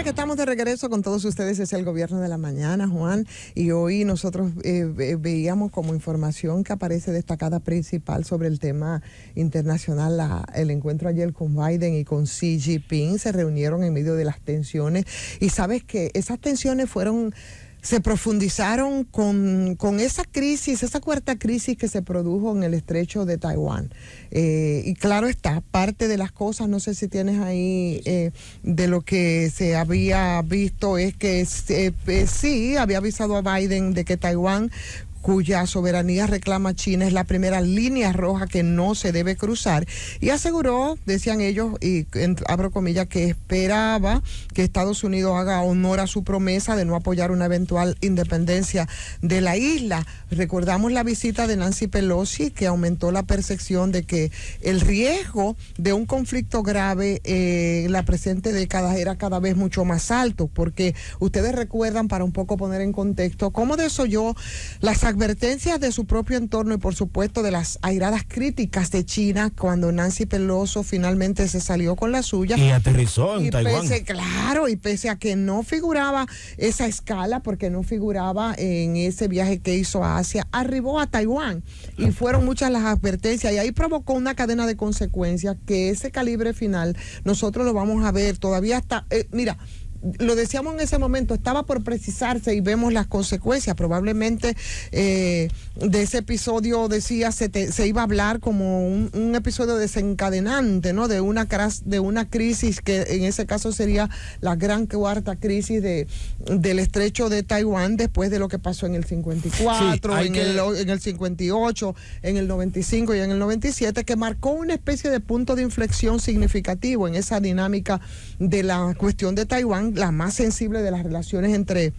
que estamos de regreso con todos ustedes. Es el Gobierno de la Mañana, Juan, y hoy nosotros veíamos como información que aparece destacada principal sobre el tema internacional, el encuentro ayer con Biden y con Xi Jinping. Se reunieron en medio de las tensiones, y sabes que esas tensiones se profundizaron con esa crisis, esa cuarta crisis que se produjo en el estrecho de Taiwán. Y claro está, parte de las cosas, no sé si tienes ahí, de lo que se había visto, es que sí, había avisado a Biden de que Taiwán, cuya soberanía reclama China, es la primera línea roja que no se debe cruzar, y aseguró, decían ellos, y abro comillas, que esperaba que Estados Unidos haga honor a su promesa de no apoyar una eventual independencia de la isla. Recordamos la visita de Nancy Pelosi, que aumentó la percepción de que el riesgo de un conflicto grave en la presente década era cada vez mucho más alto, porque ustedes recuerdan, para un poco poner en contexto, cómo desoyó las advertencias de su propio entorno y por supuesto de las airadas críticas de China cuando Nancy Pelosi finalmente se salió con la suya y aterrizó en Taiwán. Y pese a que no figuraba esa escala, porque no figuraba en ese viaje que hizo a Asia, arribó a Taiwán, y fueron muchas las advertencias, y ahí provocó una cadena de consecuencias que ese calibre final nosotros lo vamos a ver todavía hasta, mira, lo decíamos en ese momento, estaba por precisarse y vemos las consecuencias. Probablemente de ese episodio, decía, se iba a hablar como un episodio desencadenante, ¿no? De una crisis que en ese caso sería la gran cuarta crisis del estrecho de Taiwán, después de lo que pasó en el 54, sí, en el 58, en el 95 y en el 97, que marcó una especie de punto de inflexión significativo en esa dinámica de la cuestión de Taiwán, la más sensible de las relaciones entre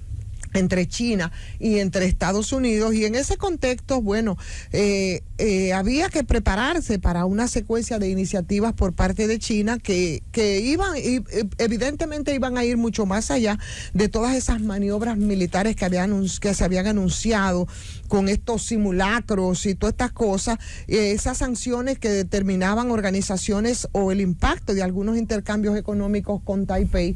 China y entre Estados Unidos. Y en ese contexto, bueno, había que prepararse para una secuencia de iniciativas por parte de China que evidentemente iban a ir mucho más allá de todas esas maniobras militares que se habían anunciado con estos simulacros y todas estas cosas, esas sanciones que determinaban organizaciones o el impacto de algunos intercambios económicos con Taipei,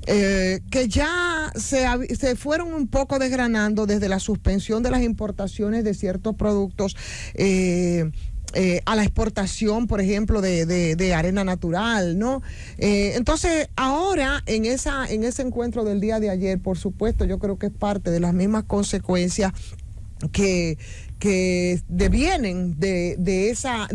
que ya se fueron un poco desgranando desde la suspensión de las importaciones de ciertos productos a la exportación, por ejemplo, de arena natural, ¿no? Entonces, ahora, en ese encuentro del día de ayer, por supuesto, yo creo que es parte de las mismas consecuencias que devienen de esa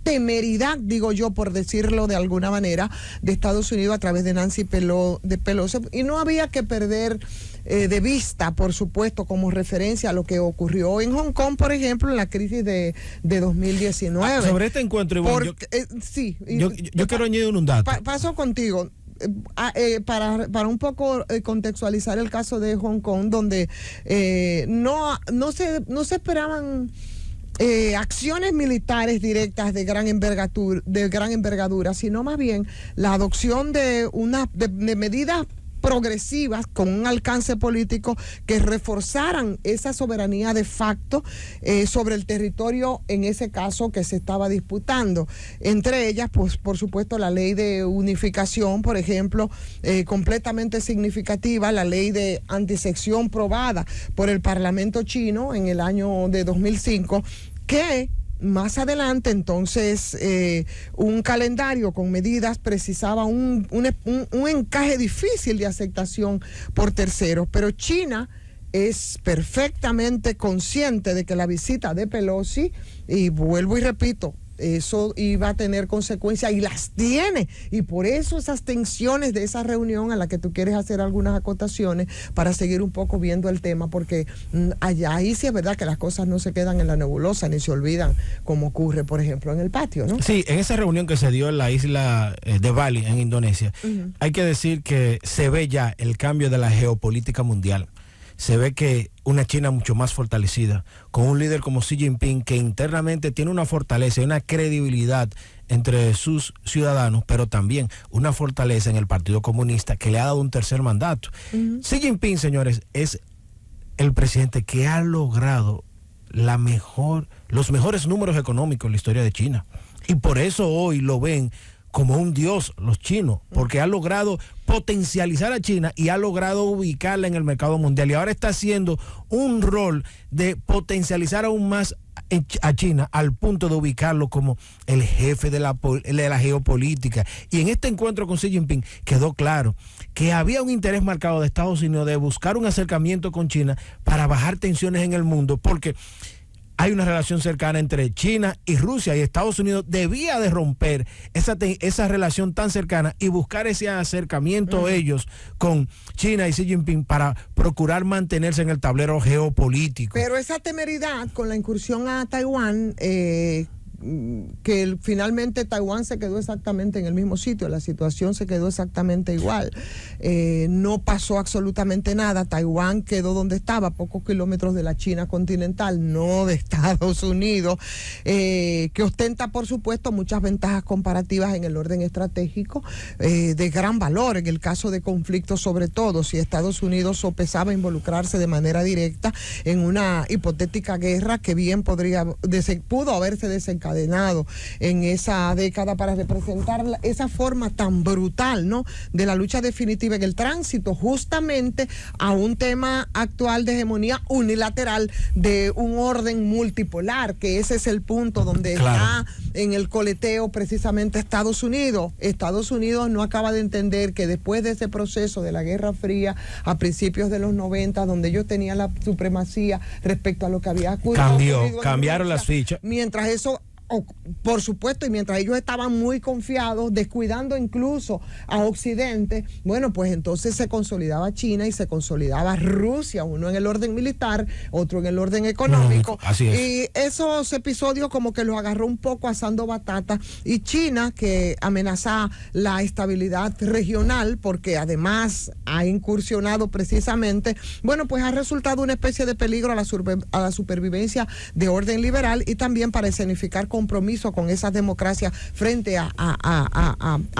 temeridad, digo yo, por decirlo de alguna manera, de Estados Unidos a través de Nancy Pelosi. Y no había que perder de vista, por supuesto, como referencia a lo que ocurrió en Hong Kong, por ejemplo, en la crisis de 2019. Sobre este encuentro, Ivonne, sí, yo quiero añadir un dato. Paso contigo. Para un poco contextualizar el caso de Hong Kong, donde no se esperaban acciones militares directas de gran envergadura, sino más bien la adopción de medidas progresivas con un alcance político que reforzaran esa soberanía de facto sobre el territorio, en ese caso, que se estaba disputando. Entre ellas, pues, por supuesto, la ley de unificación, por ejemplo, completamente significativa, la ley de antisección probada por el Parlamento chino en el año de 2005, que más adelante, entonces, un calendario con medidas precisaba un encaje difícil de aceptación por terceros. Pero China es perfectamente consciente de que la visita de Pelosi, y vuelvo y repito, eso iba a tener consecuencias, y las tiene, y por eso esas tensiones de esa reunión a la que tú quieres hacer algunas acotaciones para seguir un poco viendo el tema, porque ahí sí es verdad que las cosas no se quedan en la nebulosa ni se olvidan, como ocurre, por ejemplo, en el patio, ¿no? Sí, en esa reunión que se dio en la isla de Bali, en Indonesia, hay que decir que se ve ya el cambio de la geopolítica mundial. Se ve que una China mucho más fortalecida, con un líder como Xi Jinping, que internamente tiene una fortaleza y una credibilidad entre sus ciudadanos, pero también una fortaleza en el Partido Comunista, que le ha dado un tercer mandato. Xi Jinping, señores, es el presidente que ha logrado los mejores números económicos en la historia de China. Y por eso hoy lo ven como un dios los chinos, porque ha logrado potencializar a China y ha logrado ubicarla en el mercado mundial. Y ahora está haciendo un rol de potencializar aún más a China al punto de ubicarlo como el jefe de la geopolítica. Y en este encuentro con Xi Jinping quedó claro que había un interés marcado de Estados Unidos de buscar un acercamiento con China para bajar tensiones en el mundo, porque hay una relación cercana entre China y Rusia, y Estados Unidos debía de romper esa relación tan cercana y buscar ese acercamiento ellos con China y Xi Jinping para procurar mantenerse en el tablero geopolítico. Pero esa temeridad con la incursión a Taiwán, que finalmente Taiwán se quedó exactamente en el mismo sitio, la situación se quedó exactamente igual, no pasó absolutamente nada, Taiwán quedó donde estaba, a pocos kilómetros de la China continental, no de Estados Unidos, que ostenta por supuesto muchas ventajas comparativas en el orden estratégico, de gran valor en el caso de conflictos, sobre todo si Estados Unidos sopesaba involucrarse de manera directa en una hipotética guerra que bien pudo haberse desencadenado en esa década para representar esa forma tan brutal, ¿no?, de la lucha definitiva en el tránsito justamente a un tema actual de hegemonía unilateral de un orden multipolar, que ese es el punto donde está en el coleteo precisamente Estados Unidos. Estados Unidos no acaba de entender que después de ese proceso de la Guerra Fría a principios de los 90, donde ellos tenían la supremacía respecto a lo que había ocurrido, cambiaron las fichas. Mientras eso, por supuesto, y mientras ellos estaban muy confiados, descuidando incluso a Occidente, bueno, pues entonces se consolidaba China y se consolidaba Rusia, uno en el orden militar, otro en el orden económico. Así es. Y esos episodios como que los agarró un poco asando batata, y China, que amenaza la estabilidad regional, porque además ha incursionado precisamente, bueno, pues ha resultado una especie de peligro a la supervivencia de orden liberal y también para escenificar compromiso con esas democracias frente a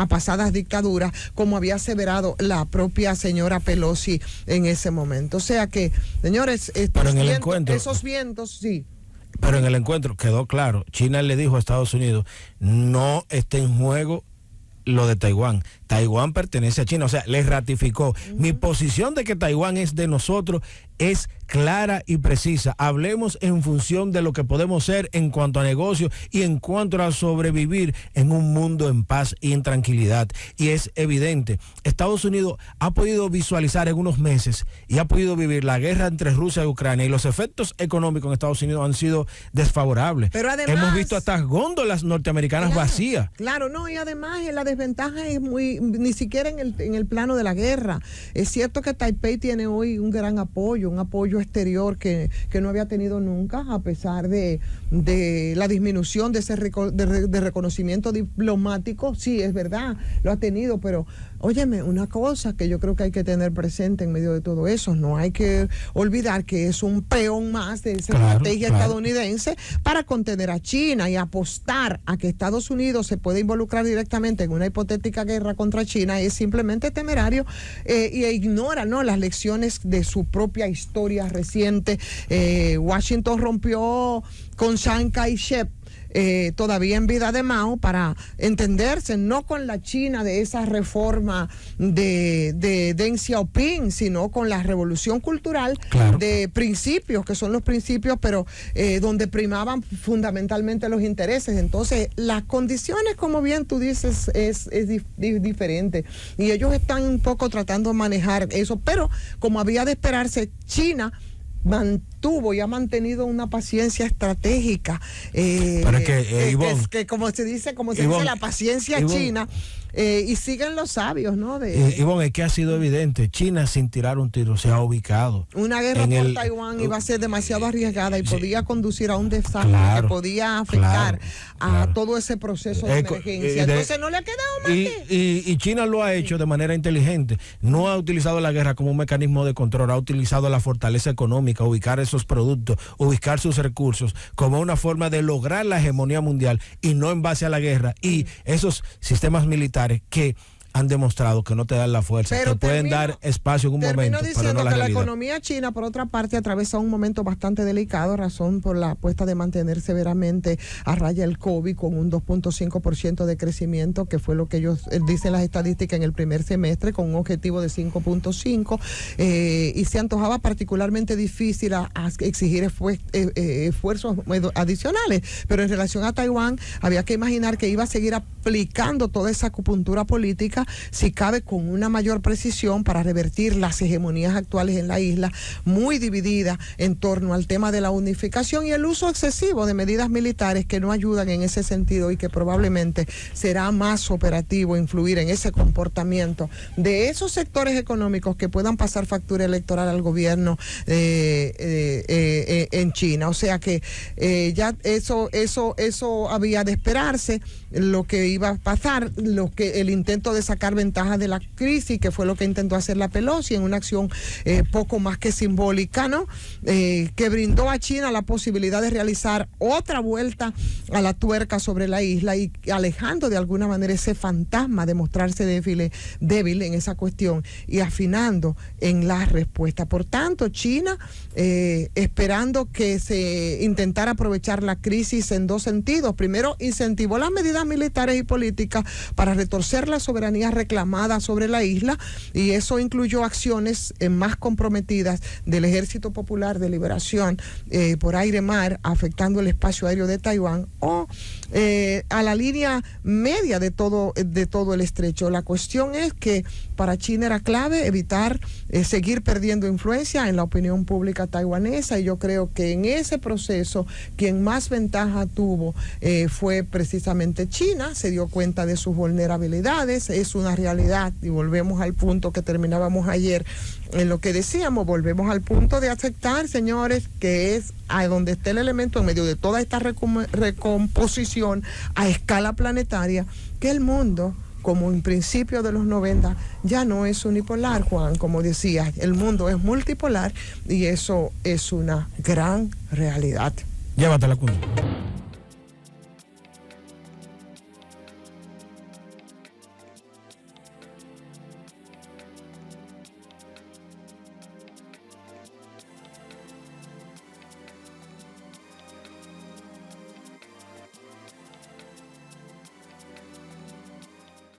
pasadas dictaduras, como había aseverado la propia señora Pelosi en ese momento. O sea que, señores, esos vientos, sí. Pero en el encuentro quedó claro, China le dijo a Estados Unidos, no está en juego lo de Taiwán. Taiwán pertenece a China, o sea, le ratificó. Mi posición de que Taiwán es de nosotros es clara y precisa. Hablemos en función de lo que podemos ser en cuanto a negocio y en cuanto a sobrevivir en un mundo en paz y en tranquilidad. Y es evidente, Estados Unidos ha podido visualizar en unos meses y ha podido vivir la guerra entre Rusia y Ucrania, y los efectos económicos en Estados Unidos han sido desfavorables. Pero además, hemos visto hasta góndolas norteamericanas vacías. Claro, no, y además la desventaja es ni siquiera en el plano de la guerra. Es cierto que Taipei tiene hoy un gran apoyo, un apoyo exterior que no había tenido nunca, a pesar de la disminución de ese de reconocimiento diplomático. Sí, es verdad, lo ha tenido, pero óyeme, una cosa que yo creo que hay que tener presente en medio de todo eso, no hay que olvidar que es un peón más de esa estrategia estadounidense para contener a China, y apostar a que Estados Unidos se puede involucrar directamente en una hipotética guerra contra China es simplemente temerario, y ignora, ¿no?, las lecciones de su propia historia reciente. Washington rompió con Chiang Kai-shek, todavía en vida de Mao, para entenderse no con la China de esa reforma de Deng Xiaoping, sino con la revolución cultural de principios, que son los principios, pero donde primaban fundamentalmente los intereses. Entonces, las condiciones, como bien tú dices, es diferente, y ellos están un poco tratando de manejar eso, pero como había de esperarse, China mantuvo y ha mantenido una paciencia estratégica, que como se dice la paciencia china, y siguen los sabios, ¿no? Ivonne, es que ha sido evidente, China sin tirar un tiro se ha ubicado. Una guerra por Taiwán iba a ser demasiado arriesgada y podía conducir a un desastre que podía afectar a todo ese proceso de emergencia. Entonces no le ha quedado más y China lo ha hecho de manera inteligente. No ha utilizado la guerra como un mecanismo de control, ha utilizado la fortaleza económica, ubicar esos productos, ubicar sus recursos como una forma de lograr la hegemonía mundial, y no en base a la guerra y esos sistemas militares que han demostrado que no te dan la fuerza, pero te pueden dar espacio en un momento, pero no la que realidad. La economía china, por otra parte, atraviesa un momento bastante delicado, razón por la apuesta de mantener severamente a raya el COVID con un 2.5% de crecimiento, que fue lo que ellos dicen las estadísticas en el primer semestre, con un objetivo de 5.5, y se antojaba particularmente difícil a exigir esfuerzos adicionales, pero en relación a Taiwán había que imaginar que iba a seguir aplicando toda esa acupuntura política, si cabe con una mayor precisión, para revertir las hegemonías actuales en la isla, muy dividida en torno al tema de la unificación y el uso excesivo de medidas militares que no ayudan en ese sentido y que probablemente será más operativo influir en ese comportamiento de esos sectores económicos que puedan pasar factura electoral al gobierno en China. O sea que ya eso había de esperarse, lo que iba a pasar, el intento de sacar ventaja de la crisis, que fue lo que intentó hacer la Pelosi en una acción poco más que simbólica, ¿no? Que brindó a China la posibilidad de realizar otra vuelta a la tuerca sobre la isla y alejando de alguna manera ese fantasma de mostrarse débil en esa cuestión y afinando en la respuesta. Por tanto, China esperando que se intentara aprovechar la crisis en dos sentidos. Primero, incentivó las medidas militares y políticas para retorcer la soberanía reclamada sobre la isla, y eso incluyó acciones más comprometidas del Ejército Popular de Liberación por aire-mar, afectando el espacio aéreo de Taiwán, o a la línea media de todo el estrecho. La cuestión es que para China era clave evitar seguir perdiendo influencia en la opinión pública taiwanesa, y yo creo que en ese proceso quien más ventaja tuvo fue precisamente China. Se dio cuenta de sus vulnerabilidades, es una realidad, y volvemos al punto que terminábamos ayer en lo que decíamos, volvemos al punto de aceptar, señores, que es a donde está el elemento en medio de toda esta recomposición a escala planetaria, que el mundo, como en principio de los 90, ya no es unipolar, Juan. Como decía, el mundo es multipolar, y eso es una gran realidad. Llévatela, Cunha.